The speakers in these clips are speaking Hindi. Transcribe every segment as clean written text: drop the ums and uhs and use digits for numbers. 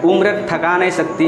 उम्र थका नहीं सकती,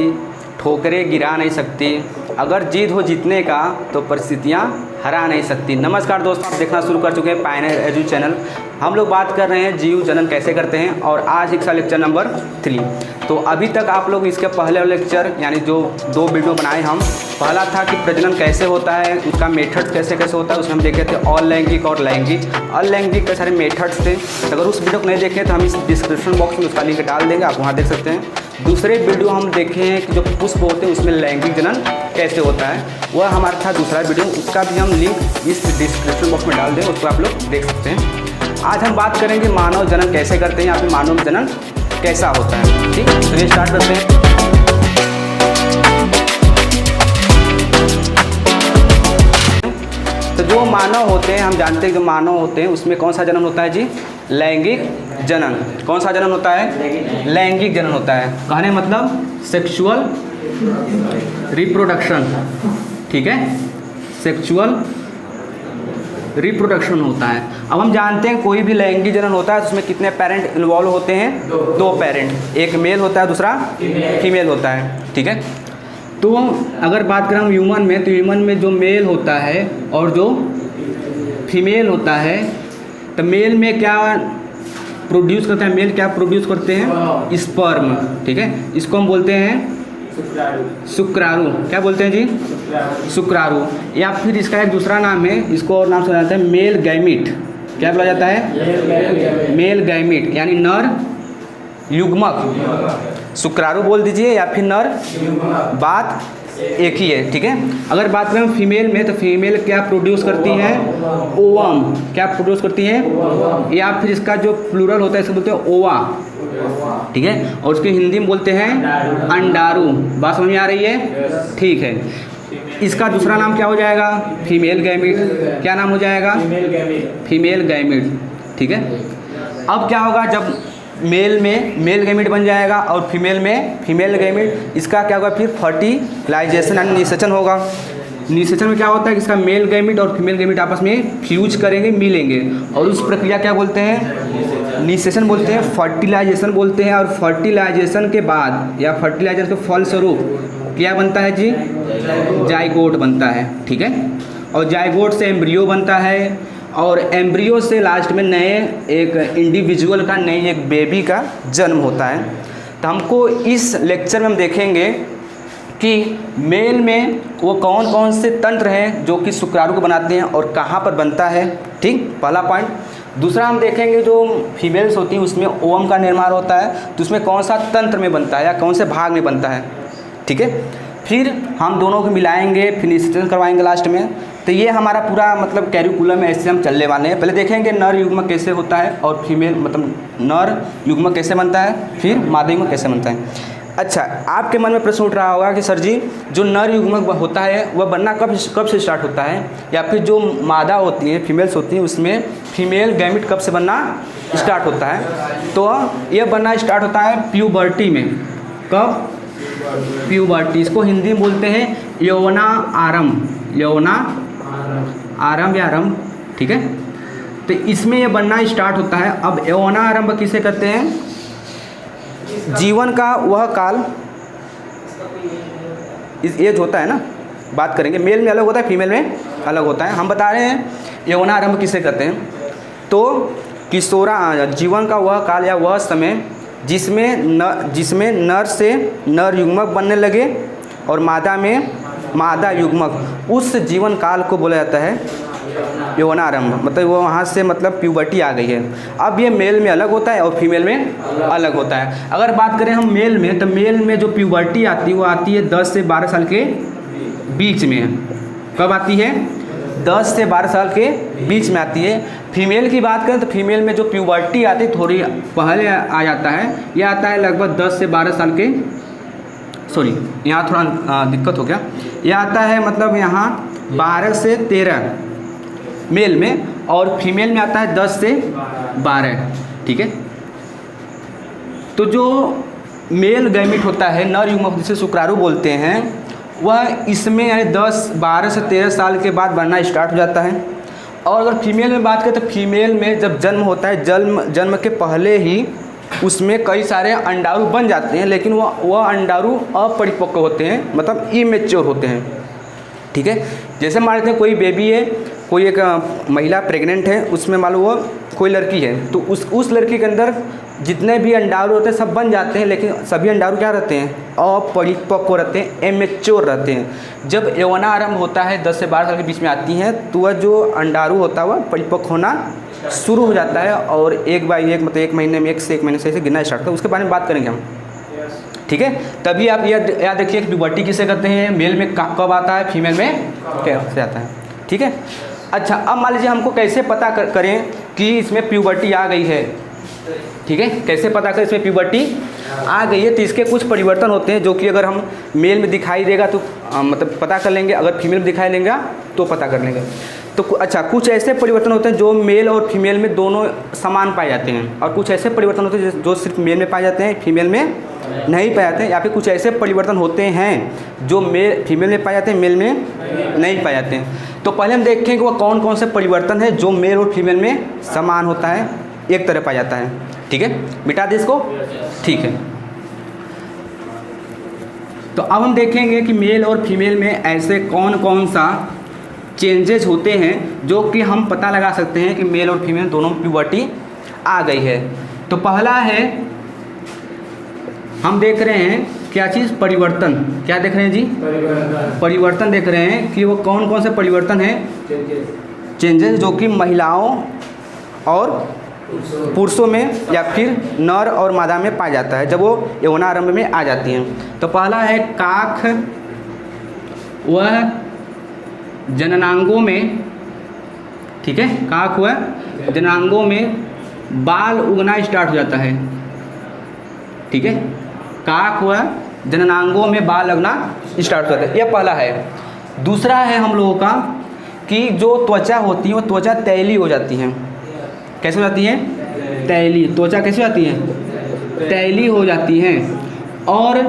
ठोकरें गिरा नहीं सकती, अगर जिद हो जीतने का तो परिस्थितियाँ हरा नहीं सकती। नमस्कार दोस्तों, आप देखना शुरू कर चुके हैं पायनियर एजू चैनल। हम लोग बात कर रहे हैं जीव जनन कैसे करते हैं और आज एक लेक्चर नंबर 3। तो अभी तक आप लोग इसके पहले लेक्चर यानी जो 2 वीडियो बनाए हम, पहला था कि प्रजनन कैसे होता है, उसका मेथड कैसे कैसे होता है, उसमें हम देखे थे अलैंगिक और लैंगिक। अलैंगिक के सारे मेथड्स थे। अगर उस वीडियो को नहीं देखें तो हम इस डिस्क्रिप्शन बॉक्स में उसका लिंक डाल देंगे, आप वहाँ देख सकते हैं। दूसरे वीडियो हम देखे हैं कि जो पुष्प होते हैं उसमें लैंगिक जनन कैसे होता है, वह हमारा था दूसरा वीडियो, उसका भी हम लिंक इस डिस्क्रिप्शन बॉक्स में डाल देंगे, उसको आप लोग देख सकते हैं। आज हम बात करेंगे मानव जनन कैसे करते हैं या फिर मानव जनन कैसा होता है। ठीक है, चलिए स्टार्ट करते हैं। तो जो मानव होते हैं, हम जानते हैं जो मानव होते हैं उसमें कौन सा जनन होता है जी? लैंगिक जनन। कौन सा जनन होता है? लैंगिक जनन होता है। कहने मतलब सेक्सुअल रिप्रोडक्शन। ठीक है, सेक्सुअल रिप्रोडक्शन होता है। अब हम जानते हैं कोई भी लैंगिक जनन होता है तो उसमें कितने पेरेंट इन्वॉल्व होते हैं? 2 पेरेंट, एक मेल होता है दूसरा फीमेल होता है। ठीक है, तो अगर बात करें हम ह्यूमन में, तो ह्यूमन में जो मेल होता है और जो फीमेल होता है, तो मेल में क्या प्रोड्यूस करता है? मेल क्या प्रोड्यूस करते हैं? स्पर्म। ठीक है, इसको हम बोलते हैं शुक्राणु। क्या बोलते हैं जी? शुक्राणु। या फिर इसका एक दूसरा नाम है, इसको और नाम से जाता है मेल गैमिट। क्या बोला जाता है? मेल गैमिट, यानी नर युग्मक। शुक्राणु बोल दीजिए या फिर नर, बात एक ही है। ठीक है, अगर बात करें फीमेल में, तो फीमेल क्या प्रोड्यूस करती है? ओवम। क्या प्रोड्यूस करती है? या फिर इसका जो प्लूरल होता है इसको बोलते हैं ओवा। ठीक है, और उसके हिंदी में बोलते हैं अंडारू। बात समझ में आ रही है? ठीक है, इसका दूसरा नाम क्या हो जाएगा? Female gamete. क्या नाम हो जाएगा? Female gamete. ठीक है, अब क्या होगा जब मेल में मेल गैमिट बन जाएगा और फीमेल में फीमेल गैमिट, इसका क्या होगा? फिर फर्टिलाइजेशन यानी निषेचन होगा। निषेचन में क्या होता है कि इसका मेल गैमिट और फीमेल गैमिट आपस में फ्यूज करेंगे, मिलेंगे, और उस प्रक्रिया क्या बोलते हैं? निषेचन बोलते हैं, फर्टिलाइजेशन बोलते हैं। और फर्टिलाइजेशन के बाद या फर्टिलाइजेशन के फलस्वरूप क्या बनता है जी? जाइगोट बनता है। ठीक है, और जाइगोट से एम्ब्रियो बनता है, और एम्ब्रियो से लास्ट में नए एक इंडिविजुअल का, नई एक बेबी का जन्म होता है। तो हमको इस लेक्चर में हम देखेंगे कि मेल में वो कौन कौन से तंत्र हैं जो कि शुक्राणु को बनाते हैं और कहाँ पर बनता है। ठीक, पहला पॉइंट। दूसरा हम देखेंगे जो फीमेल्स होती हैं उसमें ओवम का निर्माण होता है, तो उसमें कौन सा तंत्र में बनता है या कौन से भाग में बनता है। ठीक है, फिर हम दोनों को मिलाएंगे, फिर निषेचन करवाएंगे लास्ट में। तो ये हमारा पूरा मतलब कैरिकुलम में ऐसे हम चलने वाले हैं। पहले देखेंगे नर युग्मक कैसे होता है और फीमेल मतलब नर युग्मक कैसे बनता है, फिर मादा युग्मक कैसे बनता है। अच्छा, आपके मन में प्रश्न उठ रहा होगा कि सर जी जो नर युग्मक होता है वह बनना कब से स्टार्ट होता है, या फिर जो मादा होती हैं फीमेल्स होती हैं उसमें फीमेल गैमिट कब से बनना स्टार्ट होता है? तो यह बनना स्टार्ट होता है प्यूबर्टी में। कब? प्यूबर्टी। इसको हिंदी में बोलते हैं यौवना आरंभ। यौवना आरंभ या आरंभ। ठीक है, तो इसमें यह बनना स्टार्ट होता है। अब यौवना आरंभ किसे कहते हैं? जीवन का वह काल, इस एज होता है ना, बात करेंगे मेल में अलग होता है, फीमेल में अलग होता है। हम बता रहे हैं यौवना आरंभ किसे कहते हैं। तो किशोरा जीवन का वह काल या वह समय जिसमें नर से नर युग्मक बनने लगे और मादा में मादा युग्मक, उस जीवन काल को बोला जाता है यौवनारंभ। मतलब वो वहाँ से मतलब प्यूबर्टी आ गई है। अब ये मेल में अलग होता है और फीमेल में अलग होता है। अगर बात करें हम मेल में, तो मेल में जो प्यूबर्टी आती है वो आती है 10 से 12 साल के बीच में। कब आती है? 10 से 12 साल के बीच में आती है। फीमेल की बात करें तो फीमेल में जो प्यूबर्टी आती है थोड़ी पहले आ जाता है। यह आता है लगभग 10 से 12 साल के, सॉरी यहाँ थोड़ा दिक्कत हो गया, यह आता है मतलब यहाँ 12 से 13 मेल में, और फीमेल में आता है 10 से 12। ठीक है, तो जो मेल गैमिट होता है, नर युग्मक जिसे शुक्राणु बोलते हैं, वह इसमें यानी 12 से 13 साल के बाद बनना स्टार्ट हो जाता है। और अगर फीमेल में बात करें तो फीमेल में जब जन्म होता है, जन्म के पहले ही उसमें कई सारे अंडाणु बन जाते हैं, लेकिन वह अंडाणु अपरिपक्व होते हैं, मतलब इमेच्योर होते हैं। ठीक है, जैसे मान लेते हैं कोई बेबी है, कोई एक महिला प्रेग्नेंट है, उसमें मान लो वो कोई लड़की है, तो उस लड़की के अंदर जितने भी अंडाणु होते हैं सब बन जाते हैं, लेकिन सभी अंडाणु क्या रहते हैं? अपरिपक्व रहते हैं, इमेच्योर रहते हैं। जब यौवनारंभ होता है 10 से 12 साल के बीच में आती हैं, तो वह जो अंडाणु होता है वह परिपक्व होना शुरू हो जाता है, और एक बाई एक मतलब 1 महीने में 1 से 1 महीने से ऐसे गिनना स्टार्ट होता है। उसके बारे में बात करेंगे हम। ठीक है, तभी आप याद रखिए कि प्यूबर्टी किसे कहते हैं, मेल में कब आता है, फीमेल में कैसे आता है। ठीक है, अच्छा अब मान लीजिए हमको कैसे पता करें कि इसमें प्यूबर्टी आ गई है। ठीक है, कैसे पता करें इसमें प्यूबर्टी आ गई है? तो इसके कुछ परिवर्तन होते हैं जो कि अगर हम मेल में दिखाई देगा तो मतलब पता कर लेंगे, अगर फीमेल में दिखाई देगा तो पता कर लेंगे। तो अच्छा, कुछ ऐसे परिवर्तन होते हैं जो मेल और फीमेल में दोनों समान पाए जाते हैं, और कुछ ऐसे परिवर्तन होते हैं जो सिर्फ मेल में पाए जाते हैं, फीमेल में नहीं पाए जाते हैं, या फिर कुछ ऐसे परिवर्तन होते हैं जो फीमेल में पाए जाते हैं, मेल में नहीं पाए जाते हैं। तो पहले हम देखें कि वह कौन कौन से परिवर्तन है जो मेल और फीमेल में समान होता है, एक तरह पाया जाता है। ठीक है, मिटा दे इसको। ठीक है, तो अब हम देखेंगे कि मेल और फीमेल में ऐसे कौन कौन सा चेंजेज होते हैं जो कि हम पता लगा सकते हैं कि मेल और फीमेल दोनों प्यूबर्टी आ गई है। तो पहला है, हम देख रहे हैं क्या चीज़? परिवर्तन। क्या देख रहे हैं जी? परिवर्तन देख रहे हैं कि वो कौन कौन से परिवर्तन हैं, चेंजेस जो कि महिलाओं और पुरुषों में या फिर नर और मादा में पाया जाता है जब वो यौवनारंभ में आ जाती हैं। तो पहला है काख व जननांगों में। ठीक है, काख व जननांगों में बाल उगना स्टार्ट हो जाता है। ठीक है, काख व जननांगों में बाल लगना स्टार्ट हो जाता है, यह पहला है। दूसरा है हम लोगों का कि जो त्वचा होती है वो त्वचा तैली हो जाती है। कैसे हो जाती है? तैली। त्वचा कैसे हो जाती है? तैली हो जाती है। और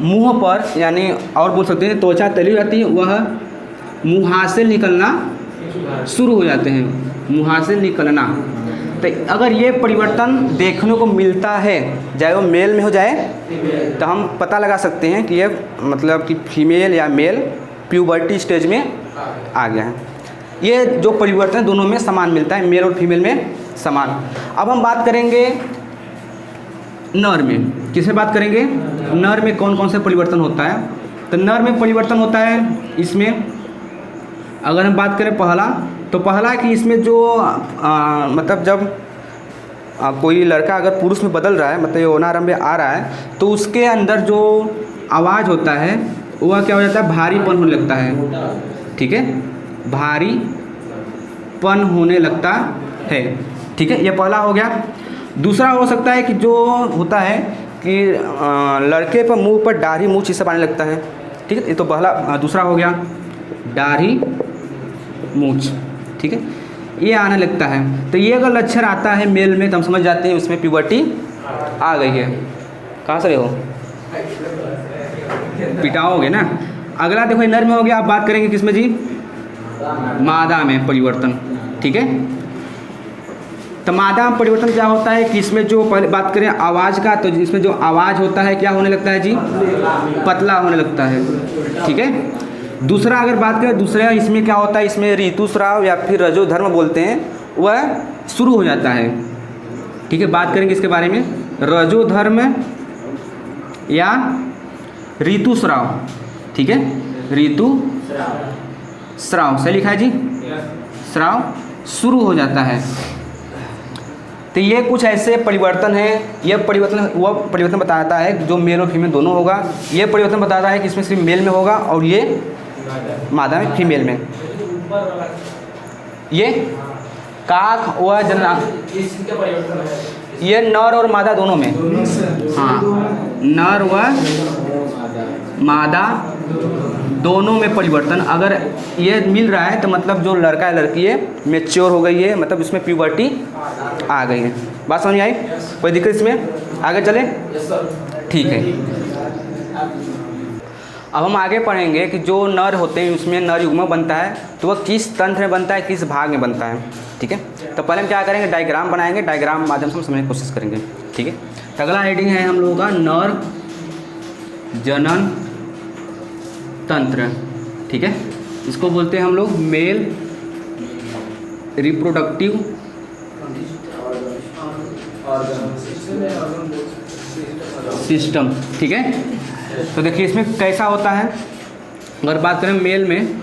मुंह पर, यानी और बोल सकते हैं त्वचा तैली हो जाती है, वह मुहासे निकलना शुरू हो जाते हैं, मुहासे निकलना। तो अगर ये परिवर्तन देखने को मिलता है, चाहे वो मेल में हो जाए, तो हम पता लगा सकते हैं कि ये मतलब कि फीमेल या मेल प्यूबर्टी स्टेज में आ गया है। ये जो परिवर्तन है दोनों में समान मिलता है, मेल और फीमेल में समान। अब हम बात करेंगे नर में। किसमें बात करेंगे? नर में कौन कौन से परिवर्तन होता है। तो नर में परिवर्तन होता है, इसमें अगर हम बात करें पहला, तो पहला कि इसमें जो मतलब जब कोई लड़का अगर पुरुष में बदल रहा है, मतलब यौवनारंभ में आ रहा है, तो उसके अंदर जो आवाज़ होता है वह क्या हो जाता है? भारीपन होने लगता है। ठीक है, भारीपन होने लगता है। ठीक है, यह पहला हो गया। दूसरा हो सकता है कि जो होता है कि लड़के पर मुंह पर दाढ़ी मूंछ ये सब आने लगता है। ठीक है, ये तो पहला दूसरा हो गया, दाढ़ी मूंछ। ठीक है, ये आने लगता है। तो ये अगर लक्षण आता है मेल में तो हम समझ जाते हैं उसमें प्यूबर्टी आ गई है। कहाँ से हो? पिटाओगे ना। अगला देखो नर में हो गया। आप बात करेंगे किसमें जी? मादा में परिवर्तन। ठीक है, तो मादा में परिवर्तन क्या होता है कि इसमें जो पहले बात करें आवाज़ का, तो इसमें जो आवाज़ होता है क्या होने लगता है जी? पतला होने लगता है। ठीक है, दूसरा अगर बात करें, दूसरा इसमें क्या होता है, इसमें ऋतुस्राव या फिर रजोधर्म बोलते हैं, वह शुरू हो जाता है। ठीक है, बात करेंगे इसके बारे में, रजोधर्म या ऋतुस्राव। ठीक है, ऋतुस्राव सही लिखा है जी, स्राव शुरू हो जाता है। तो ये कुछ ऐसे परिवर्तन हैं। यह परिवर्तन वह परिवर्तन बताता है जो मेल और फीमेल दोनों होगा। ये परिवर्तन बताता है कि इसमें सिर्फ मेल में होगा और ये मादा में, फीमेल में। ये काख व जननांग, ये नर और मादा दोनों में। हाँ, नर व मादा दोनों में परिवर्तन अगर ये मिल रहा है तो मतलब जो लड़का है लड़की है मैच्योर हो गई है, मतलब इसमें प्यूबर्टी आ गई है। बात समझ में आई? कोई दिक्कत इसमें? आगे चले? ठीक है, अब हम आगे पढ़ेंगे कि जो नर होते हैं उसमें नर युग्मक बनता है, तो वह किस तंत्र में बनता है, किस भाग में बनता है। ठीक है। तो पहले हम क्या करेंगे, डायग्राम बनाएंगे, डायग्राम माध्यम से हम समझने की कोशिश करेंगे, ठीक है। तो अगला हेडिंग है हम लोगों का नर जनन तंत्र, ठीक है। इसको बोलते हैं हम लोग मेल रिप्रोडक्टिव सिस्टम, ठीक है। तो देखिए इसमें कैसा होता है, अगर बात करें मेल में,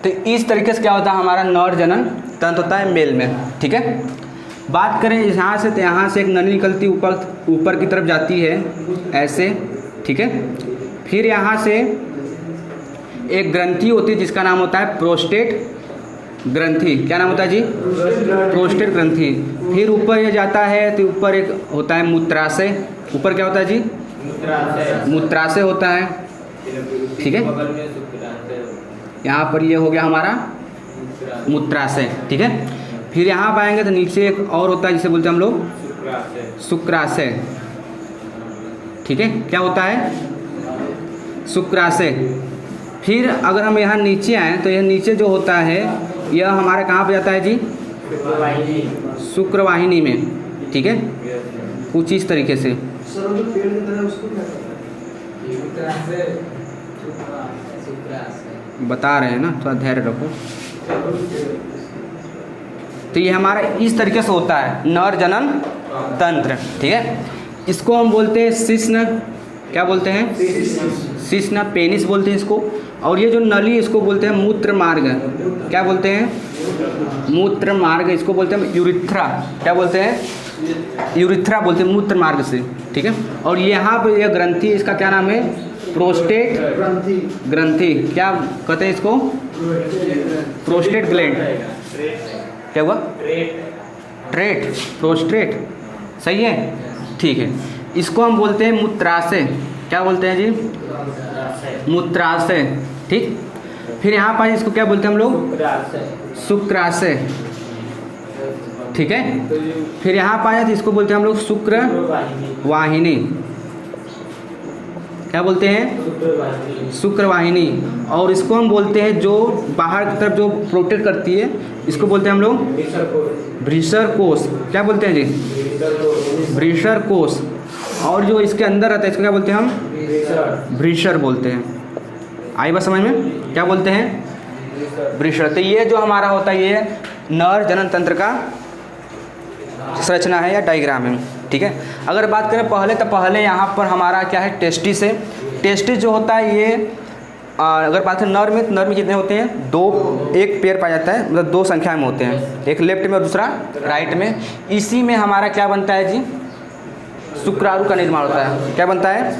तो इस तरीके से क्या होता है, हमारा नर जनन तंत्र होता है मेल में, ठीक है। बात करें यहाँ से, तो यहाँ से एक नली निकलती ऊपर की तरफ जाती है ऐसे, ठीक है। फिर यहाँ से एक ग्रंथि होती है जिसका नाम होता है प्रोस्टेट ग्रंथि। क्या नाम होता है जी? प्रोस्टेट ग्रंथि। फिर ऊपर ये जाता है तो ऊपर एक होता है मूत्राशय। ऊपर क्या होता है जी? मूत्राशय होता है, ठीक है। यहाँ पर ये हो गया हमारा मूत्राशय, ठीक है। फिर यहाँ पाएंगे तो नीचे एक और होता है जिसे बोलते हैं हम लोग शुक्राशय, ठीक है। क्या होता है? शुक्राशय। फिर अगर हम यहाँ नीचे आएँ तो यह नीचे जो होता है यह हमारा कहाँ पे जाता है जी? शुक्रवाहिनी में, ठीक है। कुछ इस तरीके से बता रहे हैं ना, थोड़ा धैर्य रखो। तो ये हमारा इस तरीके से होता है नर जनन तंत्र, ठीक है। इसको हम बोलते हैं शिश्न। क्या बोलते हैं? शिश्न, पेनिस बोलते हैं इसको। और ये जो नली इसको बोलते हैं मूत्र मार्ग। क्या बोलते हैं? मूत्र मार्ग। इसको बोलते हैं यूरिथ्रा। क्या बोलते हैं? यूरिथ्रा बोलते हैं मूत्र मार्ग से, ठीक है। और यहाँ पर यह ग्रंथि, इसका क्या नाम है? प्रोस्टेट ग्रंथि। क्या कहते हैं इसको? Prostate gland. क्या हुआ? ट्रेट, प्रोस्टेट, सही है, ठीक है। इसको हम बोलते हैं मूत्राशय। क्या बोलते हैं जी? मूत्राशय, ठीक। फिर यहाँ पर इसको क्या बोलते हैं हम लोग? शुक्राशय, ठीक है। फिर यहाँ पाया तो इसको बोलते हैं हम लोग शुक्र वाहिनी। क्या बोलते हैं? शुक्रवाहिनी। और इसको हम बोलते हैं जो बाहर की तरफ जो प्रोटेक्ट करती है, इसको बोलते हैं हम लोग वृषण कोश। क्या बोलते हैं जी? वृषण कोश। और जो इसके अंदर रहता है इसको क्या बोलते हैं हम? वृषण बोलते हैं। आई बात समझ में? क्या बोलते हैं? वृषण। तो ये जो हमारा होता है ये नर जनन तंत्र का संरचना है या डायग्राम है, ठीक है। अगर बात करें पहले, तो पहले यहाँ पर हमारा क्या है? टेस्टिस है। टेस्टिस जो होता है ये अगर बात करें नर में, तो नर में कितने होते हैं? दो, एक पेयर पाया जाता है, मतलब दो संख्या में होते हैं, एक लेफ्ट में और दूसरा राइट में। इसी में हमारा क्या बनता है जी? शुक्राणु का निर्माण होता है। क्या बनता है?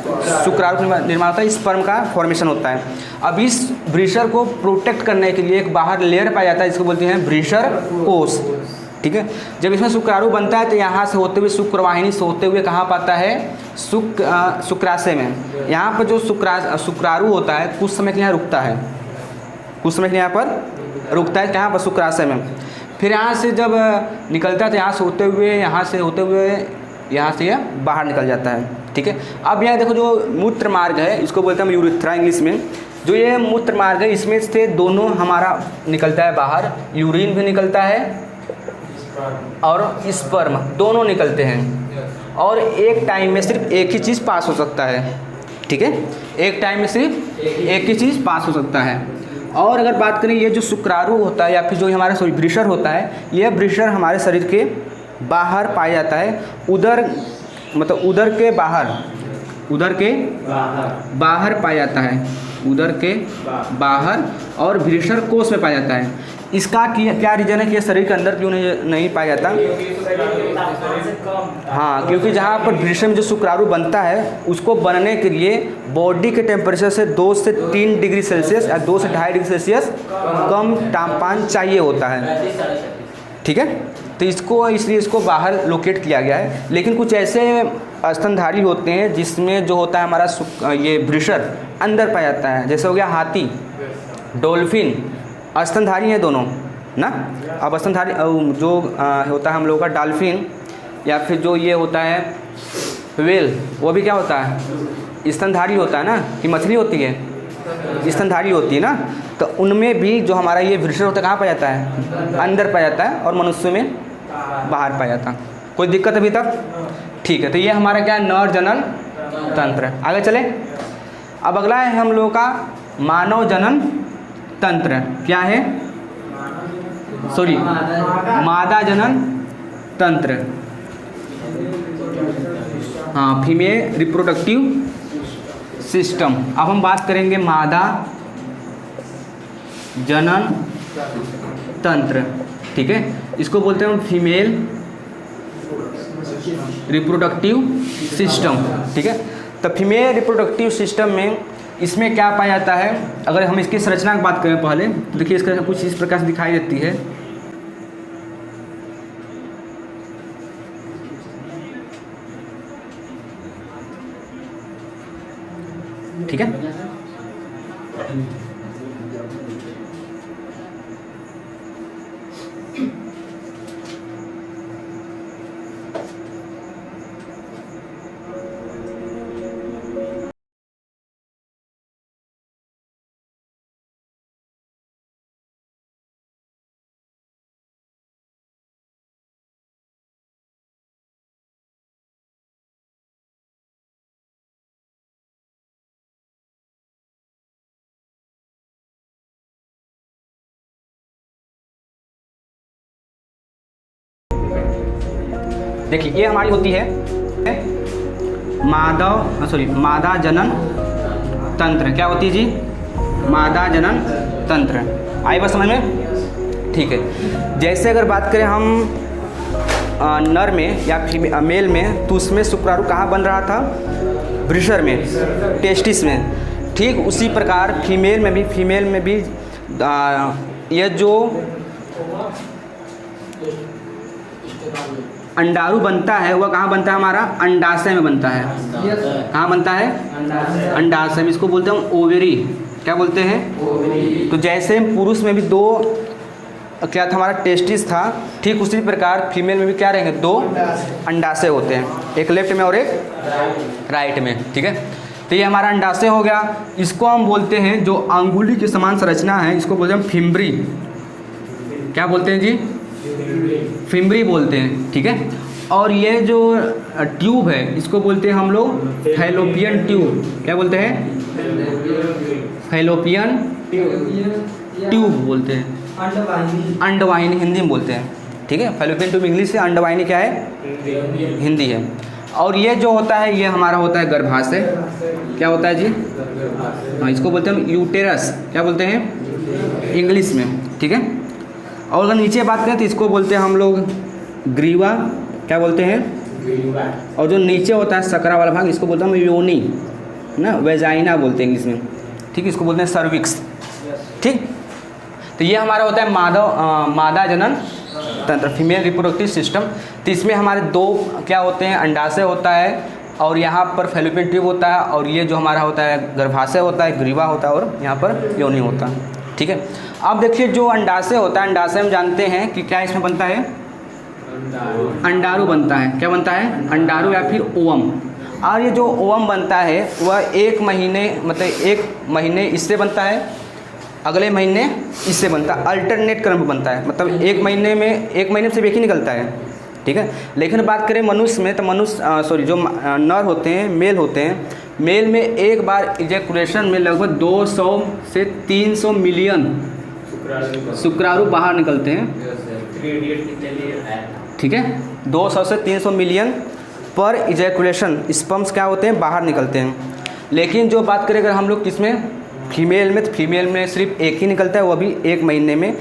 शुक्राणु का निर्माण होता है, स्पर्म का फॉर्मेशन होता है। अब इस वृषण को प्रोटेक्ट करने के लिए एक बाहर लेयर पाया जाता है जिसको बोलते हैं वृषण कोश, ठीक है। जब इसमें शुक्राणु बनता है तो यहाँ से होते हुए शुक्रवाहिनी से होते हुए कहाँ पाता है? शुक्राशय में। यहाँ पर जो शुक्राणु होता है कुछ समय के लिए यहाँ रुकता है, कुछ समय के लिए यहाँ पर रुकता है, कहाँ पर? शुक्राशय में। फिर यहाँ से जब निकलता है तो यहाँ से होते हुए, यहाँ से होते हुए यहाँ से यह बाहर निकल जाता है, ठीक है। अब यहाँ देखो जो मूत्र मार्ग है इसको बोलते हैं हम यूरिथ्रा इंग्लिश में। जो ये मूत्र मार्ग है इसमें से दोनों हमारा निकलता है बाहर, यूरिन भी निकलता है और स्पर्म दोनों निकलते हैं। और एक टाइम में सिर्फ एक ही चीज़ पास हो सकता है, ठीक है। एक टाइम में सिर्फ एक ही चीज़ पास हो सकता है। और अगर बात करें ये जो शुक्राणु होता है या फिर जो हमारा वृषण होता है, यह वृषण हमारे शरीर के बाहर पाया जाता है, उदर मतलब उदर के बाहर, उदर के बाहर पाया जाता है, उदर के बाहर और वृषण कोश में पाया जाता है। इसका क्या रीज़न है कि ये शरीर के अंदर क्यों नहीं पाया जाता? हाँ, क्योंकि जहाँ पर वृषण में जो शुक्राणु बनता है उसको बनने के लिए बॉडी के टेम्परेचर से 2 से 3 डिग्री सेल्सियस या 2 से 2.5 डिग्री सेल्सियस कम तापमान चाहिए होता है। ठीक है। तो इसको इसलिए इसको बाहर लोकेट किया गया है। लेकिन कुछ ऐसे स्तनधारी होते हैं जिसमें जो होता है हमारा ये ब्रिशर अंदर पाया जाता है, जैसे हो गया हाथी, डॉल्फिन, स्तनधारी हैं दोनों ना। अब स्तनधारी जो होता है हम लोगों का डॉल्फिन या फिर जो ये होता है व्हेल, वो भी क्या होता है, स्तनधारी होता है ना, कि मछली होती है स्तनधारी होती है ना। तो उनमें भी जो हमारा ये ब्रिशर होता है कहाँ पाया जाता है, अंदर पाया जाता है, और मनुष्य में बाहर पाया जाता है। कोई दिक्कत अभी तक? ठीक है। तो ये हमारा क्या है, नर जनन तंत्र है। आगे चले। अब अगला है हम लोगों का मानव जनन तंत्र। क्या है, सॉरी, मादा जनन तंत्र। हाँ, फीमेल रिप्रोडक्टिव सिस्टम। अब हम बात करेंगे मादा जनन तंत्र। ठीक है, इसको बोलते हैं फीमेल रिप्रोडक्टिव सिस्टम। ठीक है, तो फीमेल रिप्रोडक्टिव सिस्टम में इसमें क्या पाया जाता है, अगर हम इसकी संरचना की बात करें पहले, तो देखिए इसका कुछ इस प्रकार से दिखाई देती है। ठीक है, देखिए ये हमारी होती है मादा जनन तंत्र। क्या होती है जी, मादा जनन तंत्र। आई बात समझ में? ठीक है। जैसे अगर बात करें हम नर में या मेल में, तो उसमें शुक्राणु कहाँ बन रहा था, ब्रिशर में, टेस्टिस में। ठीक उसी प्रकार फीमेल में भी यह जो अंडाणु बनता है वह कहाँ बनता है, हमारा अंडाशय में बनता है। कहाँ बनता है, अंडाशय में। इसको बोलते हैं ओवेरी। क्या बोलते हैं? तो जैसे पुरुष में भी दो क्या था, हमारा टेस्टिस था, ठीक उसी प्रकार फीमेल में भी क्या रहेंगे, दो अंडाशय होते हैं, एक लेफ्ट में और एक राइट में। ठीक है, तो ये हमारा अंडाशय हो गया। इसको हम बोलते हैं, जो अंगुली के समान संरचना है, इसको बोलते हैं फिम्बरी। क्या बोलते हैं जी, फिम्बरी बोलते हैं। ठीक है, और ये जो ट्यूब है इसको बोलते हैं हम लोग फैलोपियन ट्यूब। क्या बोलते हैं, फैलोपियन ट्यूब बोलते हैं, अंडवाहिनी हिंदी में बोलते हैं। ठीक है, फैलोपियन ट्यूब इंग्लिश से, अंडवाहिनी क्या है, हिंदी है। और ये जो होता है ये हमारा होता है गर्भाशय। क्या होता है जी, हाँ, इसको बोलते हैं यूटेरस। क्या बोलते हैं इंग्लिश में। ठीक है, और अगर नीचे बात करें तो इसको बोलते हैं हम लोग ग्रीवा। क्या बोलते हैं, और जो नीचे होता है सकरा वाला भाग, इसको बोलते हैं योनी ना, वेजाइना बोलते हैं इंग्लिश में। ठीक, इसको बोलते हैं सर्विक्स। ठीक, तो ये हमारा होता है मादा जनन तंत्र, फीमेल रिप्रोडक्टिव सिस्टम। तो इसमें हमारे दो क्या होते हैं, अंडाशय होता है, और यहाँ पर फैलोपियन ट्यूब होता है, और ये जो हमारा होता है गर्भाशय होता है, ग्रीवा होता है, और यहाँ पर योनि होता है। ठीक है, अब देखिए जो अंडाशय होता है, अंडाशय हम जानते हैं कि क्या इसमें बनता है, अंडाणु बनता है। क्या बनता है, अंडाणु या फिर ओवम। और ये जो ओवम बनता है वह एक महीने इससे बनता है, अगले महीने इससे बनता है, अल्टरनेट क्रम में बनता है। मतलब एक महीने में सिर्फ एक ही निकलता है। ठीक है, लेकिन बात करें मनुष्य में, तो मनुष्य जो नर होते हैं, मेल होते हैं, मेल में एक बार इजैकुलेशन में लगभग 200 से 300 मिलियन शुक्राणु बाहर निकलते हैं। ठीक है, 200 से 300 मिलियन पर इजैकुलेशन स्पर्म्स क्या होते हैं, बाहर निकलते हैं। लेकिन जो बात करें अगर हम लोग किसमें, फीमेल में, तो फीमेल में सिर्फ एक ही निकलता है, वो भी एक महीने में।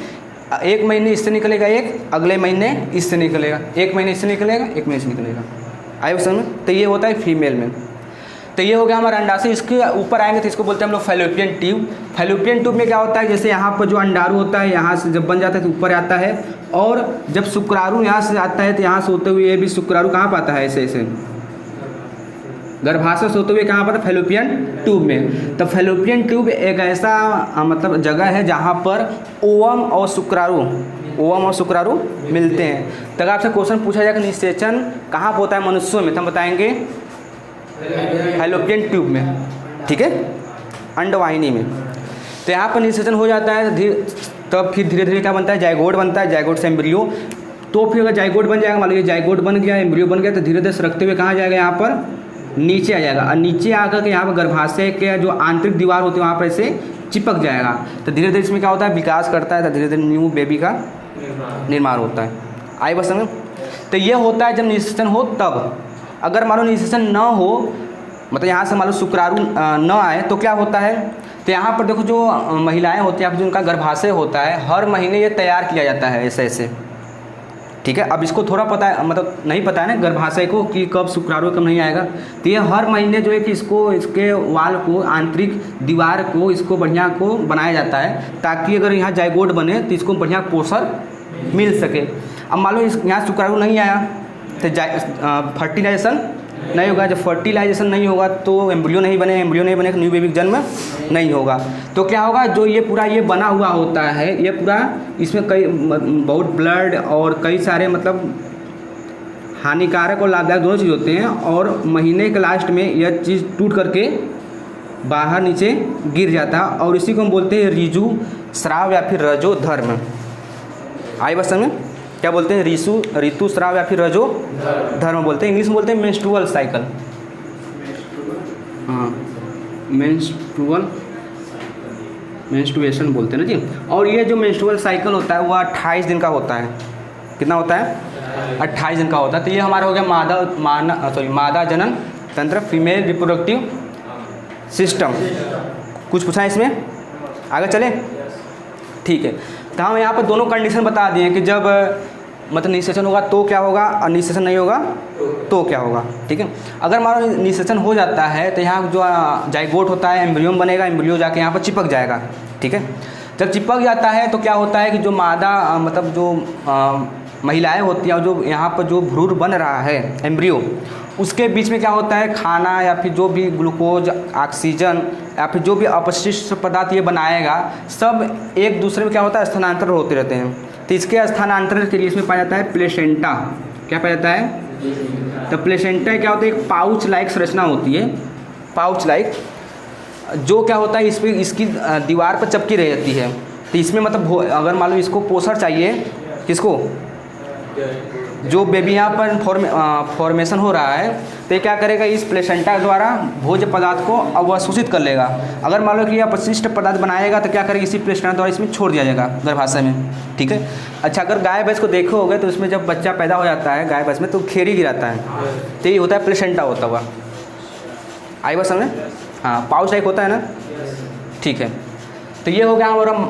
एक महीने इससे निकलेगा एक, अगले महीने इससे निकलेगा, एक महीने इससे निकलेगा, एक महीने से निकलेगा। आए समझ में? तो ये होता है फीमेल में। तो ये हो गया हमारा अंडाशय। इसके ऊपर आएंगे तो इसको बोलते हैं हम लोग फैलोपियन ट्यूब। फैलोपियन ट्यूब में क्या होता है, जैसे यहाँ पर जो अंडाणु होता है यहाँ से जब बन जाता है तो ऊपर आता है, और जब शुक्राणु यहाँ से आता है तो यहाँ से होते हुए ये भी शुक्राणु कहाँ पर आता है, ऐसे ऐसे गर्भाशय से होते हुए कहाँ पर, फैलोपियन ट्यूब में। तो फैलोपियन ट्यूब एक ऐसा मतलब जगह है जहाँ पर ओवम और शुक्राणु मिलते हैं। तो अगर आपसे क्वेश्चन पूछा जाए कि निषेचन कहाँ पर होता है मनुष्यों में, तो हम बताएंगे फैलोपियन ट्यूब में, ठीक है, अंडवाहिनी में। तो यहाँ पर निषेचन हो जाता है, तब फिर धीरे धीरे क्या बनता है, जाइगोट बनता है, जाइगोट से एम्ब्रियो। तो फिर अगर जाइगोट बन जाएगा, मान लीजिए जाइगोट बन गया, एम्ब्रियो बन गया, तो धीरे धीरे सरकते हुए कहाँ जाएगा, यहाँ पर नीचे आ जाएगा, और नीचे आकर के यहाँ पर गर्भाशय के जो आंतरिक दीवार होती है वहाँ पर ऐसे चिपक जाएगा। तो धीरे धीरे इसमें क्या होता है, विकास करता है, तो धीरे धीरे न्यू बेबी का निर्माण होता है। आई बस समझ। तो ये होता है जब निषेचन हो तब। अगर मान लो निषेचन न हो, मतलब यहाँ से मान लो शुक्राणु न आए, तो क्या होता है, तो यहाँ पर देखो जो महिलाएं होती हैं, जो उनका गर्भाशय होता है, हर महीने ये तैयार किया जाता है ऐसे ऐसे, ठीक है। अब इसको थोड़ा पता है, मतलब नहीं पता है ना गर्भाशय को कि कब शुक्राणु कब नहीं आएगा, तो ये हर महीने जो है कि इसको, इसके वाल को, आंतरिक दीवार को, इसको बढ़िया को बनाया जाता है, ताकि अगर यहाँ जाइगोट बने तो इसको बढ़िया पोषण मिल सके। अब मान लो यहाँ शुक्राणु नहीं आया तो फर्टिलाइजेशन नहीं होगा। जब फर्टिलाइजेशन नहीं होगा तो एम्ब्रियो नहीं बने तो न्यू बेबी का जन्म नहीं होगा। तो क्या होगा, जो ये पूरा ये बना हुआ होता है, ये पूरा इसमें कई बहुत ब्लड और कई सारे मतलब हानिकारक और लाभदायक दोनों चीज़ होते हैं, और महीने के लास्ट में यह चीज़ टूट करके बाहर नीचे गिर जाता है, और इसी को हम बोलते हैं ऋजु स्राव या फिर रजोधर्म। आई बस में क्या बोलते हैं, ऋतुस्राव या फिर रजो धर्म बोलते हैं। इंग्लिश में बोलते हैं मेंस्ट्रुअल साइकिल, हाँ मेंस्ट्रुएशन बोलते हैं ना जी। और ये जो मेंस्ट्रुअल साइकिल होता है वो 28 दिन का होता है। कितना होता है, 28 दिन का होता है। तो ये हमारा हो गया मादा जनन तंत्र, फीमेल रिप्रोडक्टिव सिस्टम। कुछ पूछा है इसमें, आगे चले, ठीक है। तो हम यहाँ पर दोनों कंडीशन बता दिए कि जब मतलब निषेचन होगा तो क्या होगा, और निषेचन नहीं होगा तो क्या होगा, ठीक है। अगर मान लो निषेचन हो जाता है तो यहाँ जो जाइगोट होता है, एम्ब्रियो बनेगा, एम्ब्रियो जाके यहाँ पर चिपक जाएगा, ठीक है। जब चिपक जाता है तो क्या होता है कि जो मादा मतलब जो महिलाएं होती हैं, और जो यहाँ पर जो भ्रूण बन रहा है एम्ब्रियो, उसके बीच में क्या होता है, खाना या फिर जो भी ग्लूकोज, ऑक्सीजन या फिर जो भी अपशिष्ट पदार्थ ये बनाएगा, सब एक दूसरे में क्या होता है, स्थानांतरण होते रहते हैं। तो इसके स्थानांतरण के लिए इसमें पाया जाता है प्लेसेंटा। क्या पाया जाता है, तो प्लेसेंटा क्या होता है, एक पाउच लाइक संरचना होती है, पाउच लाइक, जो क्या होता है इस पर इसकी दीवार पर चिपकी रहती है। तो इसमें मतलब अगर मान लो इसको पोषण चाहिए, किसको, जो बेबी यहाँ पर फॉर्मेशन हो रहा है, तो ये क्या करेगा, इस प्लेसेंटा द्वारा भोज्य पदार्थ को अवशोषित कर लेगा। अगर मान लो कि यह अपशिष्ट पदार्थ बनाएगा तो क्या करेगा, इसी प्लेसेंटा द्वारा इसमें छोड़ दिया जाएगा गर्भाशय में, ठीक है। अच्छा, अगर गाय भैंस को देखोगे तो उसमें जब बच्चा पैदा हो जाता है गाय भैंस में, तो खेरी गिराता है, तो ये होता है प्लेसेंटा होता हुआ। आई बात समझ, हाँ, पाउच टाइप होता है ना, ठीक है। तो ये हो गया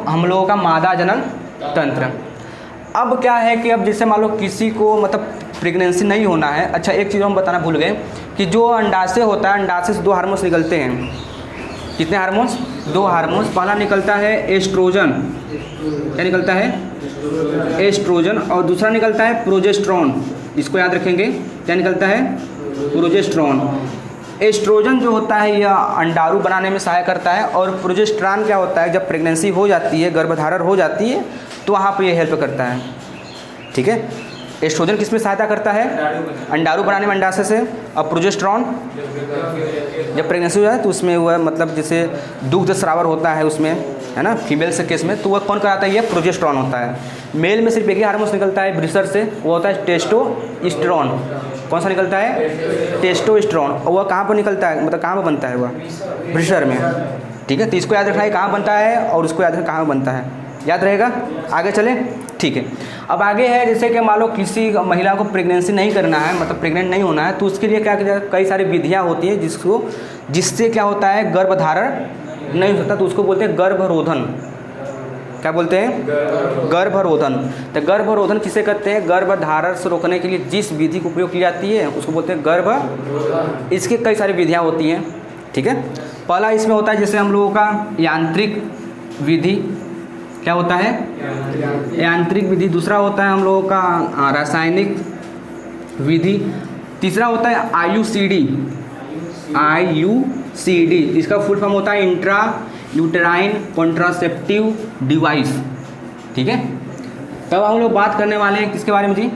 हम लोगों का मादा जनन तंत्र। अब क्या है कि अब जैसे मान लो किसी को मतलब प्रेगनेंसी नहीं होना है। अच्छा, एक चीज़ हम बताना भूल गए कि जो अंडाशय होता है, अंडाशय से 2 हार्मोन्स निकलते हैं। कितने हार्मोन्स, 2 हार्मोन्स। पहला निकलता है एस्ट्रोजन, क्या निकलता है, एस्ट्रोजन, और दूसरा निकलता है प्रोजेस्टेरॉन। इसको याद रखेंगे, क्या निकलता है, प्रोजेस्टेरॉन। एस्ट्रोजन जो होता है यह अंडाणु बनाने में सहायक करता है, और प्रोजेस्टेरॉन क्या होता है, जब प्रेगनेंसी हो जाती है, गर्भधारण हो जाती है, तो वहाँ पर ये हेल्प करता है, ठीक है। एस्ट्रोजन किस में सहायता करता है, अंडाणु बनाने में अंडाशय से, और प्रोजेस्टेरॉन जब प्रेगनेंसी हो जाए तो उसमें वह मतलब जैसे दुग्ध स्रावर होता है उसमें, है ना, फीमेल से केस में, तो वह कौन कराता है, ये प्रोजेस्टेरॉन होता है। मेल में सिर्फ एक ही हार्मोन निकलता है ब्रिसर से, वो होता है टेस्टोस्टेरोन। कौन सा निकलता है, टेस्टोस्टेरोन, और वह कहाँ पर निकलता है, मतलब कहाँ पर बनता है, वह ब्रिसर में, ठीक है। तो इसको याद रखना है कहाँ बनता है, और उसको याद रखना कहाँ बनता है, याद रहेगा। आगे चले, ठीक है। अब आगे है जैसे कि मान लो किसी महिला को प्रेगनेंसी नहीं करना है, मतलब प्रेग्नेंट नहीं होना है, तो उसके लिए क्या किया, कई सारी विधियां होती हैं जिससे क्या होता है, गर्भधारण नहीं होता, तो उसको बोलते हैं गर्भरोधन। क्या बोलते हैं? गर्भरोधन। तो गर्भरोधन किसे कहते हैं? गर्भधारण से रोकने के लिए जिस विधि का उपयोग की जाती है उसको बोलते हैं गर्भ। इसकी कई सारी विधियाँ होती हैं, ठीक है। पहला इसमें होता है जैसे हम लोगों का यांत्रिक विधि, क्या होता है? यांत्रिक विधि। दूसरा होता है हम लोगों का रासायनिक विधि। तीसरा होता है IUCD। IUCD इसका फुल फॉर्म होता है इंट्रा यूटेराइन कॉन्ट्रासेप्टिव डिवाइस, ठीक है। तब हम लोग बात करने वाले हैं किसके बारे में जी?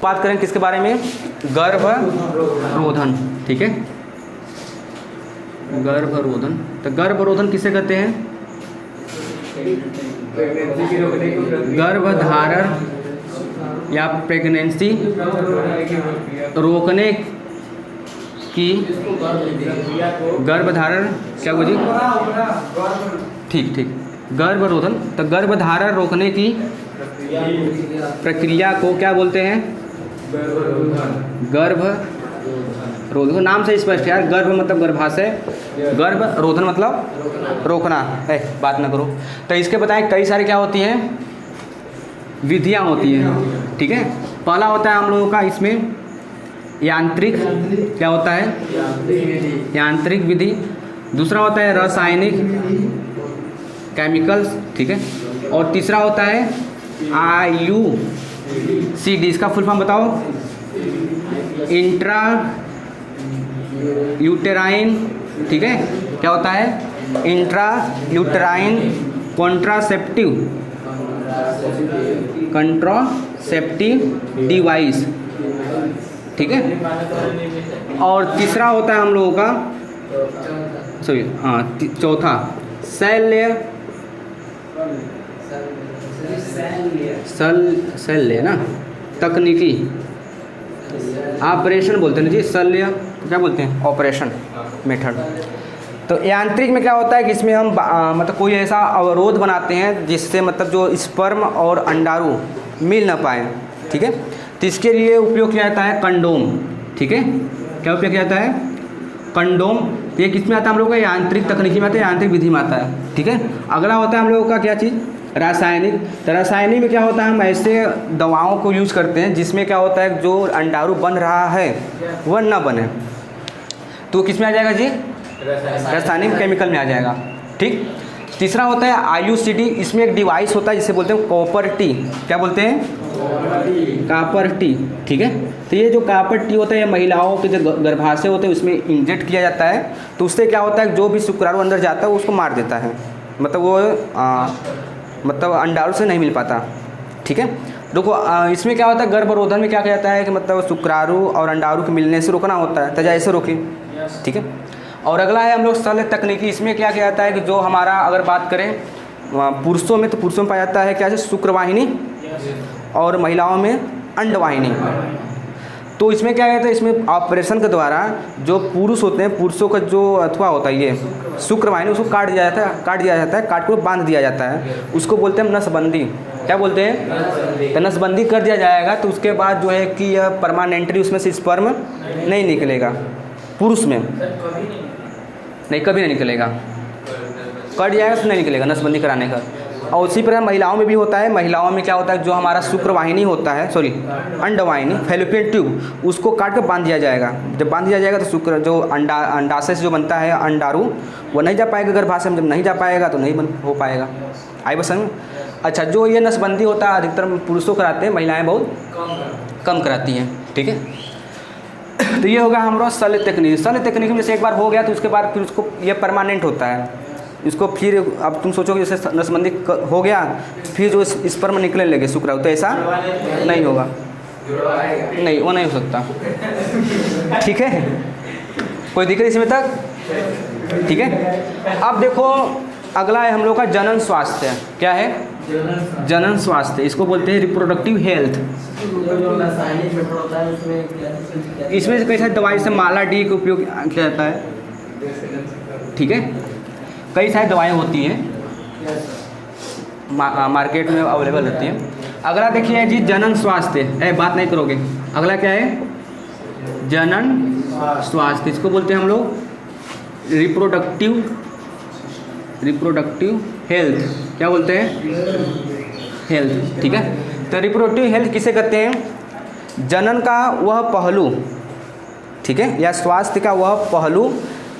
बात करें किसके बारे में? गर्भरोधन, ठीक है। गर्भरोधन। तो गर्भरोधन किसे कहते हैं? गर्भधारण या प्रेगनेंसी रोकने की, गर्भधारण क्या बोली? ठीक ठीक, गर्भरोधन। तो गर्भधारण रोकने की प्रक्रिया को क्या बोलते हैं? गर्भरोधन। नाम से स्पष्ट है यार, गर्भ मतलब गर्भाशय, गर्भ रोधन मतलब रोकना है, बात ना करो। तो इसके बताएं कई सारी क्या होती हैं? विधियाँ होती हैं, ठीक है। पहला होता है हम लोगों का इसमें यांत्रिक, क्या होता है? यांत्रिक विधि। दूसरा होता है रासायनिक, केमिकल्स, ठीक है। और तीसरा होता है IUCD। इसका फुल फॉर्म बताओ? इंट्रा यूटेराइन, ठीक है। क्या होता है? इंट्रा यूटेराइन कॉन्ट्रासेप्टिव डिवाइस, ठीक है। और तीसरा होता है हम लोगों का, सॉरी हाँ, चौथा शल्य ना तकनीकी, ऑपरेशन बोलते हैं जी, शल्य क्या बोलते हैं? Operation method. तो यांत्रिक में क्या होता है कि इसमें हम मतलब कोई ऐसा अवरोध बनाते हैं जिससे मतलब जो स्पर्म और अंडाणु मिल ना पाए, ठीक है। तो इसके लिए उपयोग किया जाता है कंडोम, ठीक है। क्या उपयोग किया जाता है? कंडोम। तो ये किस में आता है हम लोग का? यांत्रिक तकनीकी में आता है, यांत्रिक विधि में आता है, ठीक है। अगला होता है हम लोगों का क्या चीज़? रासायनिक। तो रासायनिक में क्या होता है? हम ऐसे दवाओं को यूज़ करते हैं जिसमें क्या होता है जो अंडाणु बन रहा है वह ना बने, तो किस में आ जाएगा जी? रासायनिक केमिकल में आ जाएगा, ठीक। तीसरा होता है IUCD। इसमें एक डिवाइस होता है जिसे बोलते हैं कॉपर टी। क्या बोलते हैं? कॉपर टी, ठीक है। तो ये जो कॉपर टी होता है ये महिलाओं के जो गर्भाशय होते हैं उसमें इंजेक्ट किया जाता है। तो उससे क्या होता है जो भी शुक्राणु अंदर जाता है उसको मार देता है, मतलब वो मतलब अंडाणु से नहीं मिल पाता, ठीक है। देखो इसमें क्या होता है? गर्भरोधन में क्या किया जाता है कि मतलब शुक्राणु और अंडाणु के मिलने से रोकना होता है, तजा ऐसे रोके, ठीक है। और अगला है हम लोग शल्य तकनीकी। इसमें क्या किया जाता है कि जो हमारा अगर बात करें पुरुषों में, तो पुरुषों में पाया जाता है क्या है? शुक्रवाहिनी, और महिलाओं में अंडवाहिनी। तो इसमें क्या कहते हैं? इसमें ऑपरेशन के द्वारा जो पुरुष होते हैं, पुरुषों का जो अथवा होता है ये शुक्रवाहिनी, उसको काट दिया जाता है, काट को बांध दिया जाता है, उसको बोलते हैं नसबंदी। क्या बोलते हैं? तो नसबंदी कर दिया जाएगा तो उसके बाद जो है कि यह परमानेंटली उसमें से स्पर्म नहीं निकलेगा, पुरुष में नहीं, कभी नहीं निकलेगा, कट जाएगा तो नहीं निकलेगा नसबंदी कराने का। और उसी प्रकार महिलाओं में भी होता है। महिलाओं में क्या होता है? जो हमारा शुक्रवाहिनी होता है, सॉरी अंडवाहिनी, फैलोपियन ट्यूब, उसको काट कर बांध दिया जाएगा। जब बांध दिया जाएगा तो शुक्र जो अंडाशय से जो बनता है अंडाणु, वो नहीं जा पाएगा गर्भाशय में। जब नहीं जा पाएगा तो नहीं हो पाएगा। आई बस समझ? अच्छा, जो ये नसबंदी होता है अधिकतर पुरुषों कराते हैं, महिलाएँ बहुत कम कराती हैं, ठीक है। तो ये होगा हमारा शल्य तकनीक। शल्य तकनीक में से एक बार हो गया तो उसके बाद फिर उसको ये परमानेंट होता है। इसको फिर अब तुम सोचोगे जैसे नसबंदी हो गया फिर जो स्पर्म निकलने लगे शुक्राणु, तो ऐसा नहीं होगा, नहीं, वो नहीं हो सकता, ठीक है। कोई दिक्कत इसमें तक? ठीक है। अब देखो अगला है हम लोग का जनन स्वास्थ्य। क्या है? जनन स्वास्थ्य। इसको बोलते हैं रिप्रोडक्टिव हेल्थ। इसमें से कई सारी दवाई से माला डी का उपयोग किया जाता है, ठीक है। कई सारी दवाएं होती हैं मार्केट में अवेलेबल रहती हैं। अगला देखिए जी जनन स्वास्थ्य, बात नहीं करोगे। अगला क्या है? जनन स्वास्थ्य। इसको बोलते हैं हम लोग रिप्रोडक्टिव हेल्थ, क्या बोलते हैं? हेल्थ, ठीक है। तो रिप्रोडक्टिव हेल्थ किसे कहते हैं? जनन का वह पहलू, ठीक है, या स्वास्थ्य का वह पहलू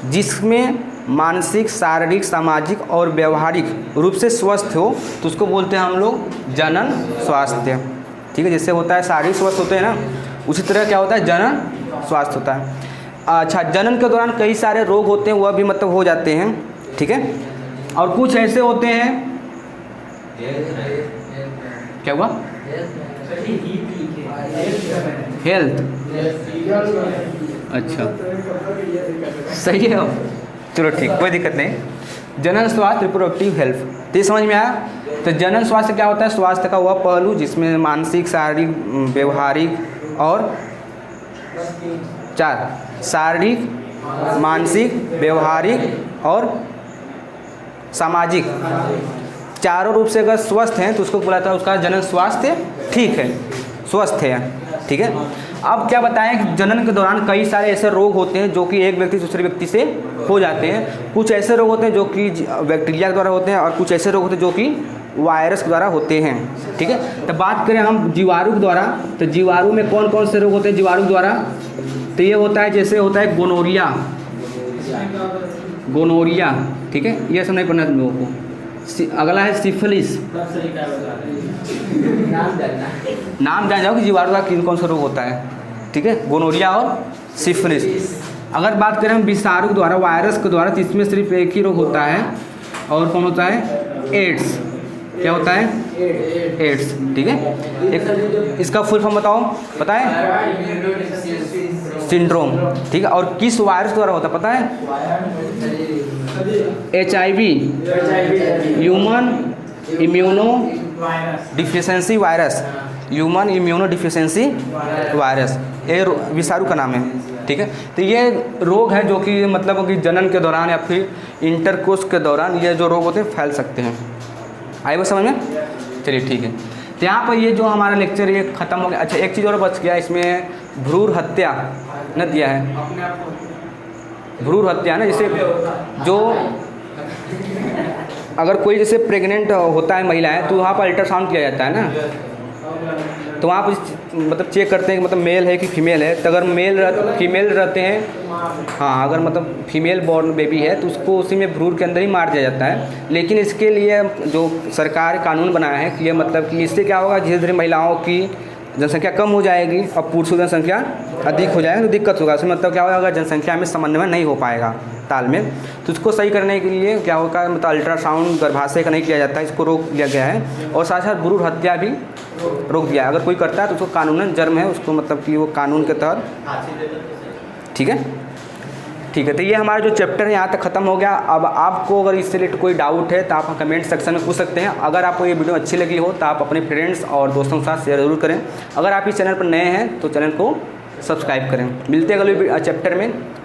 जिसमें मानसिक, शारीरिक, सामाजिक और व्यवहारिक रूप से स्वस्थ हो, तो उसको बोलते हैं हम लोग जनन स्वास्थ्य, ठीक है। जैसे होता है शारीरिक स्वास्थ्य होते हैं ना, उसी तरह क्या होता है? जनन स्वास्थ्य होता है। अच्छा, जनन के दौरान कई सारे रोग होते हैं, वह भी मतलब हो जाते हैं, ठीक है। और कुछ ऐसे होते हैं, क्या हुआ? हेल्थ, अच्छा सही है, चलो ठीक, कोई दिक्कत नहीं। जनन स्वास्थ्य, रिप्रोडक्टिव हेल्थ, तो ये समझ में आया। तो जनन स्वास्थ्य क्या होता है? स्वास्थ्य का वह पहलू जिसमें मानसिक, शारीरिक, व्यवहारिक और 4 शारीरिक, मानसिक, व्यवहारिक और सामाजिक चारों रूप से अगर स्वस्थ हैं तो उसको बोला जाता है उसका जनन स्वास्थ्य ठीक है, स्वस्थ है, ठीक है। अब क्या बताएं कि जनन के दौरान कई सारे ऐसे रोग होते हैं जो कि एक व्यक्ति दूसरे व्यक्ति से हो जाते हैं। कुछ ऐसे रोग होते हैं जो कि बैक्टीरिया के द्वारा होते हैं और कुछ ऐसे रोग होते हैं जो कि वायरस के द्वारा होते हैं, ठीक है। तो बात करें हम जीवाणु के द्वारा, तो जीवाणु में कौन कौन से रोग होते हैं जीवाणु द्वारा? तो ये होता है, जैसे होता है गोनोरिया, गोनोरिया, ठीक है, ये सब नहीं पढ़ना तुम लोगों को। अगला है सिफिलिस, नाम जान जाओ कि जीवाणु का किन कौन सा रोग होता है, ठीक है, गोनोरिया और सिफिलिस। अगर बात करें हम विषाणु के द्वारा, वायरस के द्वारा, तो इसमें सिर्फ एक ही रोग होता है, और कौन होता है? एड्स, क्या होता है? एड्स, ठीक है। एक इसका फुल फॉर्म बताओ, पता है? सिंड्रोम, ठीक है। और किस वायरस द्वारा होता है पता है? HIV, human immuno deficiency virus, human immuno deficiency virus, ये विषाणु का नाम है, ठीक है। तो ये रोग है जो कि मतलब कि जनन के दौरान या फिर इंटरकोर्स के दौरान ये जो रोग होते हैं फैल सकते हैं। आए वो समझ में? चलिए ठीक है। तो यहाँ पर ये जो हमारा लेक्चर ये ख़त्म हो गया। अच्छा, एक चीज़ और बच गया, इसमें भ्रूण हत्या न दिया है, भ्रूण हत्या ना, जैसे जो अगर कोई जैसे प्रेग्नेंट होता है महिलाएं, तो वहाँ पर अल्ट्रासाउंड किया जाता है ना, तो वहाँ पर मतलब चेक करते हैं कि मतलब मेल है कि फीमेल है। तो अगर फीमेल रहते हैं, हाँ, अगर मतलब फीमेल बॉर्न बेबी है तो उसको उसी में भ्रूण के अंदर ही मार दिया जाता है। लेकिन इसके लिए जो सरकार कानून बनाया है कि ये मतलब कि इससे क्या होगा, धीरे धीरे महिलाओं की जनसंख्या कम हो जाएगी और पुरुषों की जनसंख्या अधिक हो जाएगी, तो दिक्कत होगा। उसमें मतलब क्या होगा, अगर जनसंख्या में समन्वय नहीं हो पाएगा तालमेल, तो उसको सही करने के लिए क्या होगा, मतलब अल्ट्रासाउंड गर्भाशय का नहीं किया जाता है, इसको रोक दिया गया है। और साथ साथ भ्रूण हत्या भी रोक दिया है। अगर कोई करता है तो उसको कानूनन जुर्म है, उसको मतलब कि वो कानून के तहत, ठीक है, ठीक है। तो ये हमारा जो चैप्टर है यहाँ तक ख़त्म हो गया। अब आपको अगर इससे रिलेटेड कोई डाउट है तो आप कमेंट सेक्शन में पूछ सकते हैं। अगर आपको ये वीडियो अच्छी लगी हो तो आप अपने फ्रेंड्स और दोस्तों के साथ शेयर ज़रूर करें। अगर आप इस चैनल पर नए हैं तो चैनल को सब्सक्राइब करें। मिलते हैं अगले चैप्टर में।